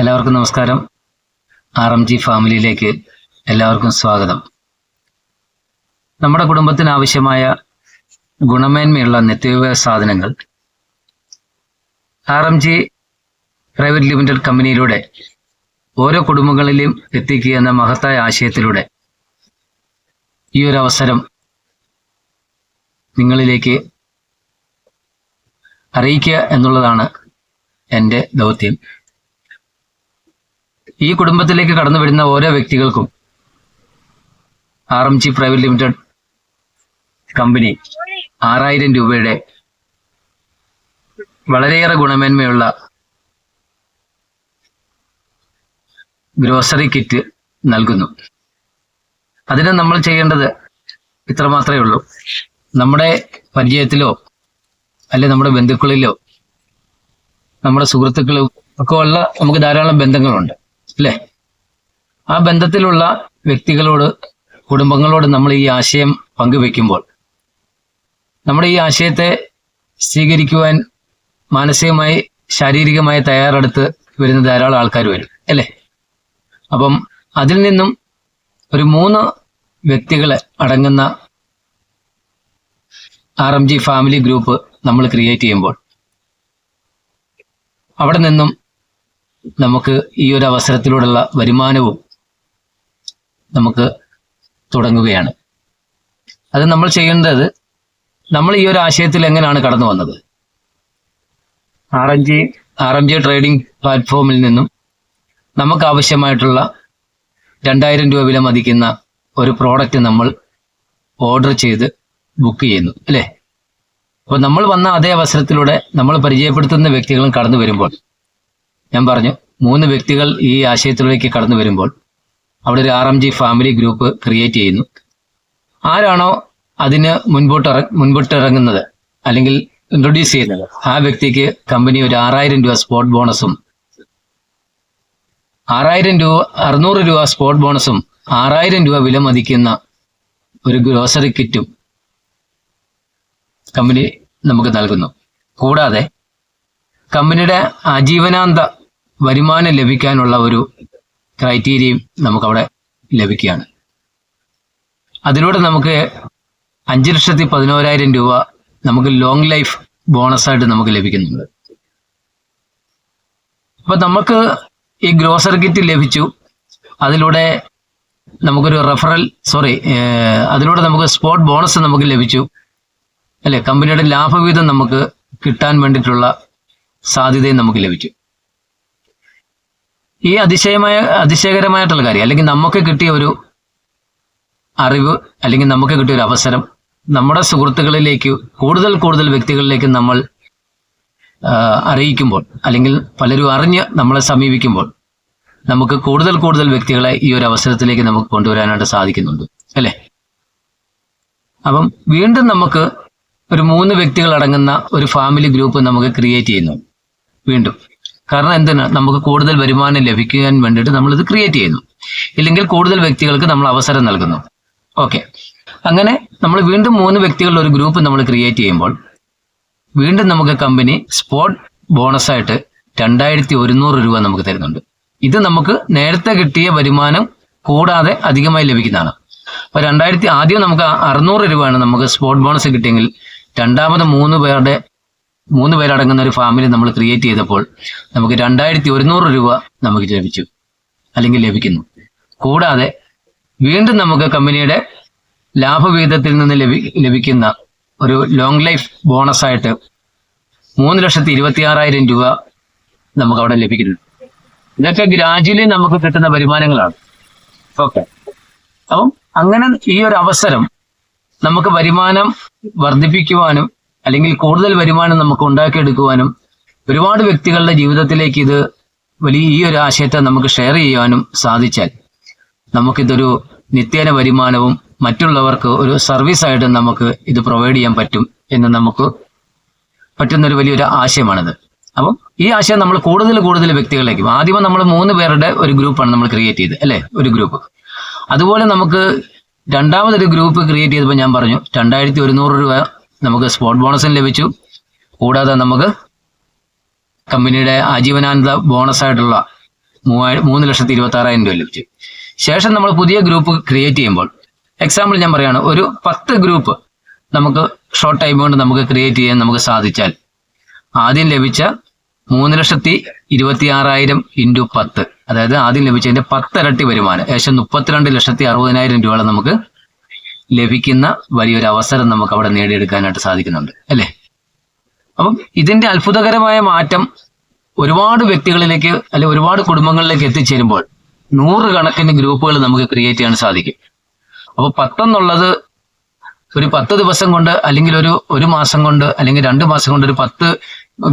എല്ലാവർക്കും നമസ്കാരം. RMG ഫാമിലിയിലേക്ക് എല്ലാവർക്കും സ്വാഗതം. നമ്മുടെ കുടുംബത്തിന് ആവശ്യമായ ഗുണമേന്മയുള്ള നിത്യോപയോഗ സാധനങ്ങൾ RMG പ്രൈവറ്റ് ലിമിറ്റഡ് കമ്പനിയിലൂടെ ഓരോ കുടുംബങ്ങളിലും എത്തിക്കുക എന്ന മഹത്തായ ആശയത്തിലൂടെ ഈ ഒരു അവസരം നിങ്ങളിലേക്ക് അറിയിക്കുക എന്നുള്ളതാണ് എൻ്റെ ദൗത്യം. ഈ കുടുംബത്തിലേക്ക് കടന്നു വരുന്ന ഓരോ വ്യക്തികൾക്കും RMG പ്രൈവറ്റ് ലിമിറ്റഡ് കമ്പനി 6000 രൂപയുടെ വളരെയേറെ ഗുണമേന്മയുള്ള ഗ്രോസറി കിറ്റ് നൽകുന്നു. അതിന് നമ്മൾ ചെയ്യേണ്ടത് ഇത്രമാത്രമേ ഉള്ളൂ. നമ്മുടെ പരിചയത്തിലോ അല്ലെ നമ്മുടെ ബന്ധുക്കളിലോ നമ്മുടെ സുഹൃത്തുക്കളോ ഒക്കെ ഉള്ള നമുക്ക് ധാരാളം ബന്ധങ്ങളുണ്ട് അല്ലേ? ആ ബന്ധത്തിലുള്ള വ്യക്തികളോട്, കുടുംബങ്ങളോട് നമ്മൾ ഈ ആശയം പങ്കുവെക്കുമ്പോൾ നമ്മുടെ ഈ ആശയത്തെ സ്വീകരിക്കുവാൻ മാനസികമായി ശാരീരികമായി തയ്യാറെടുത്ത് വരുന്ന ധാരാളം ആൾക്കാർ വരും അല്ലേ? അപ്പം അതിൽ നിന്നും ഒരു 3 വ്യക്തികളെ അടങ്ങുന്ന RMG ഫാമിലി ഗ്രൂപ്പ് നമ്മൾ ക്രിയേറ്റ് ചെയ്യുമ്പോൾ അവിടെ നിന്നും നമുക്ക് ഈ ഒരു അവസരത്തിലൂടെയുള്ള വരുമാനവും നമുക്ക് തുടങ്ങുകയാണ്. അത് നമ്മൾ ചെയ്യേണ്ടത്, നമ്മൾ ഈ ഒരു ആശയത്തിൽ എങ്ങനെയാണ് കടന്നു വന്നത്? RMG ട്രേഡിംഗ് പ്ലാറ്റ്ഫോമിൽ നിന്നും നമുക്ക് ആവശ്യമായിട്ടുള്ള 2000 രൂപ വില മതിക്കുന്ന ഒരു പ്രോഡക്റ്റ് നമ്മൾ ഓർഡർ ചെയ്ത് ബുക്ക് ചെയ്യുന്നു അല്ലേ? അപ്പോൾ നമ്മൾ വന്ന അതേ അവസരത്തിലൂടെ നമ്മൾ പരിചയപ്പെടുത്തുന്ന വ്യക്തികളും കടന്നു വരുമ്പോൾ, ഞാൻ പറഞ്ഞു 3 വ്യക്തികൾ ഈ ആശയത്തിലേക്ക് കടന്നു വരുമ്പോൾ അവിടെ ഒരു RMG ഫാമിലി ഗ്രൂപ്പ് ക്രിയേറ്റ് ചെയ്യുന്നു. ആരാണോ അതിന് മുൻപോട്ടിറങ്ങുന്നത് അല്ലെങ്കിൽ ഇൻട്രൊഡ്യൂസ് ചെയ്യുന്നത്, ആ വ്യക്തിക്ക് കമ്പനി ഒരു 6000 രൂപ സ്പോട്ട് ബോണസും 600 രൂപ സ്പോട്ട് ബോണസും 6000 രൂപ വില മതിക്കുന്ന ഒരു ഗ്രോസറി കിറ്റും കമ്പനി നമുക്ക് നൽകുന്നു. കൂടാതെ കമ്പനിയുടെ ആജീവനാന്ത വരുമാനം ലഭിക്കാനുള്ള ഒരു ക്രൈറ്റീരിയയും നമുക്കവിടെ ലഭിക്കുകയാണ്. അതിലൂടെ നമുക്ക് 5,11,000 രൂപ നമുക്ക് ലോങ് ലൈഫ് ബോണസായിട്ട് നമുക്ക് ലഭിക്കുന്നുണ്ട്. അപ്പൊ നമുക്ക് ഈ ഗ്രോസറി കിറ്റ് ലഭിച്ചു. അതിലൂടെ നമുക്കൊരു അതിലൂടെ നമുക്ക് സ്പോട്ട് ബോണസ് നമുക്ക് ലഭിച്ചു അല്ലെ? കമ്പനിയുടെ ലാഭവിഹിതം നമുക്ക് കിട്ടാൻ വേണ്ടിയിട്ടുള്ള സാധ്യതയും നമുക്ക് ലഭിച്ചു. ഈ അതിശയകരമായിട്ടുള്ള കാര്യം, അല്ലെങ്കിൽ നമുക്ക് കിട്ടിയ ഒരു അറിവ്, അല്ലെങ്കിൽ നമുക്ക് കിട്ടിയ ഒരു അവസരം നമ്മുടെ സുഹൃത്തുക്കളിലേക്ക് കൂടുതൽ വ്യക്തികളിലേക്ക് നമ്മൾ അറിയിക്കുമ്പോൾ, അല്ലെങ്കിൽ പലരും അറിഞ്ഞ് നമ്മളെ സമീപിക്കുമ്പോൾ നമുക്ക് കൂടുതൽ വ്യക്തികളെ ഈ ഒരു അവസരത്തിലേക്ക് നമുക്ക് കൊണ്ടുവരാനായിട്ട് സാധിക്കുന്നുണ്ട് അല്ലേ? അപ്പം വീണ്ടും നമുക്ക് ഒരു 3 വ്യക്തികൾ അടങ്ങുന്ന ഒരു ഫാമിലി ഗ്രൂപ്പ് നമുക്ക് ക്രിയേറ്റ് ചെയ്യുന്നു വീണ്ടും. കാരണം എന്തിനാ? നമുക്ക് കൂടുതൽ വരുമാനം ലഭിക്കാൻ വേണ്ടിയിട്ട് നമ്മളിത് ക്രിയേറ്റ് ചെയ്യുന്നു. ഇല്ലെങ്കിൽ കൂടുതൽ വ്യക്തികൾക്ക് നമ്മൾ അവസരം നൽകുന്നു. ഓക്കെ, അങ്ങനെ നമ്മൾ വീണ്ടും 3 വ്യക്തികളുടെ ഒരു ഗ്രൂപ്പ് നമ്മൾ ക്രിയേറ്റ് ചെയ്യുമ്പോൾ വീണ്ടും നമുക്ക് കമ്പനി സ്പോട്ട് ബോണസായിട്ട് 2100 രൂപ നമുക്ക് തരുന്നുണ്ട്. ഇത് നമുക്ക് നേരത്തെ കിട്ടിയ വരുമാനം കൂടാതെ അധികമായി ലഭിക്കുന്നതാണ്. അപ്പൊ ആദ്യം നമുക്ക് 600 രൂപയാണ് നമുക്ക് സ്പോട്ട് ബോണസ് കിട്ടിയെങ്കിൽ, രണ്ടാമത് 3 പേരടങ്ങുന്ന ഒരു ഫാമിലി നമ്മൾ ക്രിയേറ്റ് ചെയ്തപ്പോൾ നമുക്ക് 2100 രൂപ നമുക്ക് ലഭിച്ചു, അല്ലെങ്കിൽ ലഭിക്കുന്നു. കൂടാതെ വീണ്ടും നമുക്ക് കമ്പനിയുടെ ലാഭവിഹിതത്തിൽ നിന്ന് ലഭിക്കുന്ന ഒരു ലോങ് ലൈഫ് ബോണസായിട്ട് 3,26,000 രൂപ നമുക്ക് അവിടെ ലഭിക്കുന്നുണ്ട്. ഇതൊക്കെ ഗ്രാജുവലി നമുക്ക് കിട്ടുന്ന വരുമാനങ്ങളാണ്. ഓക്കെ, അപ്പം അങ്ങനെ ഈ ഒരു അവസരം നമുക്ക് വരുമാനം വർദ്ധിപ്പിക്കുവാനും അല്ലെങ്കിൽ കൂടുതൽ വരുമാനം നമുക്ക് ഉണ്ടാക്കിയെടുക്കുവാനും ഒരുപാട് വ്യക്തികളുടെ ജീവിതത്തിലേക്ക് ഇത് ഈ ഒരു ആശയത്തെ നമുക്ക് ഷെയർ ചെയ്യുവാനും സാധിച്ചാൽ നമുക്കിതൊരു നിത്യേന വരുമാനവും മറ്റുള്ളവർക്ക് ഒരു സർവീസായിട്ട് നമുക്ക് ഇത് പ്രൊവൈഡ് ചെയ്യാൻ പറ്റും എന്ന് നമുക്ക് പറ്റുന്നൊരു വലിയൊരു ആശയമാണിത്. അപ്പം ഈ ആശയം നമ്മൾ കൂടുതൽ വ്യക്തികളിലേക്കും, ആദ്യം നമ്മൾ 3 പേരുടെ ഒരു ഗ്രൂപ്പാണ് നമ്മൾ ക്രിയേറ്റ് ചെയ്ത് അല്ലേ, ഒരു ഗ്രൂപ്പ്. അതുപോലെ നമുക്ക് രണ്ടാമതൊരു ഗ്രൂപ്പ് ക്രിയേറ്റ് ചെയ്തപ്പോൾ ഞാൻ പറഞ്ഞു 2100 രൂപ നമുക്ക് സ്പോട്ട് ബോണസും ലഭിച്ചു. കൂടാതെ നമുക്ക് കമ്പനിയുടെ ആജീവനാന്ത ബോണസായിട്ടുള്ള 3,26,000 രൂപ ലഭിച്ചു. ശേഷം നമ്മൾ പുതിയ ഗ്രൂപ്പ് ക്രിയേറ്റ് ചെയ്യുമ്പോൾ, എക്സാമ്പിൾ ഞാൻ പറയുകയാണ്, ഒരു 10 ഗ്രൂപ്പ് നമുക്ക് ഷോർട്ട് ടൈം കൊണ്ട് നമുക്ക് ക്രിയേറ്റ് ചെയ്യാൻ നമുക്ക് സാധിച്ചാൽ ആദ്യം ലഭിച്ച 3,26,000 ഇൻറ്റു 10, അതായത് ആദ്യം ലഭിച്ചതിന്റെ 10 ഇരട്ടി വരുമാനം, ഏകദേശം 32,60,000 രൂപ നമുക്ക് ലഭിക്കുന്ന വലിയൊരു അവസരം നമുക്ക് അവിടെ നേടിയെടുക്കാനായിട്ട് സാധിക്കുന്നുണ്ട്, അല്ലേ? അപ്പം ഇതിന്റെ അത്ഭുതകരമായ മാറ്റം ഒരുപാട് വ്യക്തികളിലേക്ക് അല്ലെങ്കിൽ ഒരുപാട് കുടുംബങ്ങളിലേക്ക് എത്തിച്ചേരുമ്പോൾ 100 കണക്കിന് ഗ്രൂപ്പുകൾ നമുക്ക് ക്രിയേറ്റ് ചെയ്യാൻ സാധിക്കും. അപ്പോൾ 10 എന്നുള്ളത് ഒരു 10 ദിവസം കൊണ്ട് അല്ലെങ്കിൽ ഒരു മാസം കൊണ്ട് അല്ലെങ്കിൽ 2 മാസം കൊണ്ട് ഒരു 10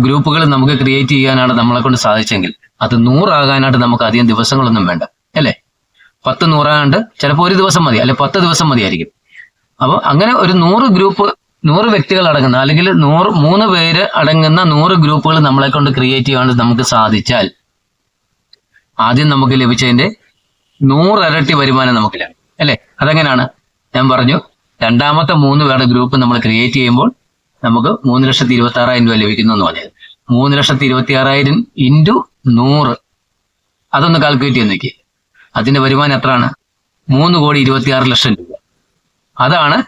ഗ്രൂപ്പുകൾ നമുക്ക് ക്രിയേറ്റ് ചെയ്യാനാണ് നമ്മളെ കൊണ്ട് സാധിച്ചെങ്കിൽ അത് 100 ആകാനായിട്ട് നമുക്ക് അധികം ദിവസങ്ങളൊന്നും വേണ്ട, അല്ലേ? 10 100 ആകാണ്ട് ചിലപ്പോൾ ഒരു ദിവസം മതി, അല്ലെ 10 ദിവസം മതിയായിരിക്കും. അപ്പോൾ അങ്ങനെ ഒരു 100 ഗ്രൂപ്പ്, 100 വ്യക്തികൾ അടങ്ങുന്ന അല്ലെങ്കിൽ 3 പേര് അടങ്ങുന്ന 100 ഗ്രൂപ്പുകൾ നമ്മളെ കൊണ്ട് ക്രിയേറ്റ് ചെയ്യാൻ നമുക്ക് സാധിച്ചാൽ ആദ്യം നമുക്ക് ലഭിച്ചതിന്റെ 100 ഇരട്ടി വരുമാനം നമുക്ക് ലഭിക്കും, അല്ലെ? അതെങ്ങനെയാണ്? ഞാൻ പറഞ്ഞു, രണ്ടാമത്തെ 3 പേരുടെ ഗ്രൂപ്പ് നമ്മൾ ക്രിയേറ്റ് ചെയ്യുമ്പോൾ നമുക്ക് 3,26,000 രൂപ ലഭിക്കുന്നു എന്ന് പറഞ്ഞത്. 3,26,000 ഇൻറ്റു 100, അതൊന്ന് കാൽക്കുലേറ്റ് ചെയ്ത് നോക്കി. അതിന്റെ വരുമാനം എത്രയാണ്? 3,26,00,000 രൂപ. അതാണ്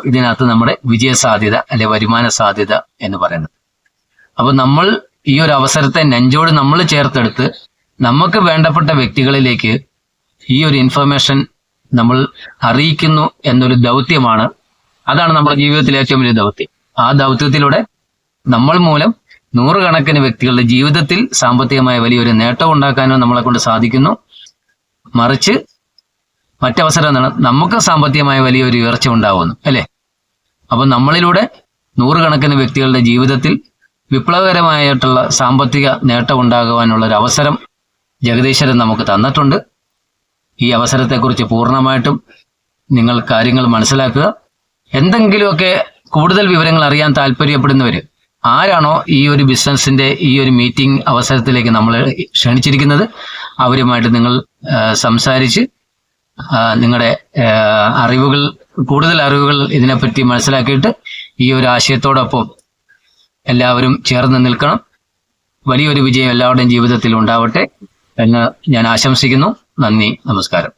ഇതിനകത്ത് നമ്മുടെ വിജയ സാധ്യത അല്ലെ വരുമാന സാധ്യത എന്ന് പറയുന്നത്. അപ്പൊ നമ്മൾ ഈ ഒരു അവസരത്തെ നെഞ്ചോട് നമ്മൾ ചേർത്തെടുത്ത് നമുക്ക് വേണ്ടപ്പെട്ട വ്യക്തികളിലേക്ക് ഈ ഒരു ഇൻഫർമേഷൻ നമ്മൾ അറിയിക്കുന്നു എന്നൊരു ദൗത്യമാണ്. അതാണ് നമ്മുടെ ജീവിതത്തിലെ ഏറ്റവും വലിയ ദൗത്യം. ആ ദൗത്യത്തിലൂടെ നമ്മൾ മൂലം 100 കണക്കിന് വ്യക്തികളുടെ ജീവിതത്തിൽ സാമ്പത്തികമായ വലിയൊരു നേട്ടം ഉണ്ടാക്കാനോ നമ്മളെ കൊണ്ട് സാധിക്കുന്നു. മറിച്ച് മറ്റവസരം എന്താണ്? നമുക്ക് സാമ്പത്തികമായ വലിയൊരു ഉയർച്ച ഉണ്ടാവുന്നു, അല്ലെ? അപ്പൊ നമ്മളിലൂടെ 100 കണക്കിന് വ്യക്തികളുടെ ജീവിതത്തിൽ വിപ്ലവകരമായിട്ടുള്ള സാമ്പത്തിക നേട്ടം ഉണ്ടാകുവാനുള്ള ഒരു അവസരം ജഗദീശ്വരൻ നമുക്ക് തന്നിട്ടുണ്ട്. ഈ അവസരത്തെക്കുറിച്ച് പൂർണ്ണമായിട്ടും നിങ്ങൾ കാര്യങ്ങൾ മനസ്സിലാക്കുക. എന്തെങ്കിലുമൊക്കെ കൂടുതൽ വിവരങ്ങൾ അറിയാൻ താല്പര്യപ്പെടുന്നവർ ആരാണോ ഈ ഒരു ബിസിനസിന്റെ ഈ ഒരു മീറ്റിംഗ് അവസരത്തിലേക്ക് നമ്മൾ ക്ഷണിച്ചിരിക്കുന്നത്, അവരുമായിട്ട് നിങ്ങൾ സംസാരിച്ച് നിങ്ങളുടെ കൂടുതൽ അറിവുകൾ ഇതിനെപ്പറ്റി മനസ്സിലാക്കിയിട്ട് ഈ ഒരു ആശയത്തോടൊപ്പം എല്ലാവരും ചേർന്ന് നിൽക്കണം. വലിയൊരു വിജയം എല്ലാവരുടെയും ജീവിതത്തിൽ ഉണ്ടാവട്ടെ എന്ന് ഞാൻ ആശംസിക്കുന്നു. നന്ദി, നമസ്കാരം.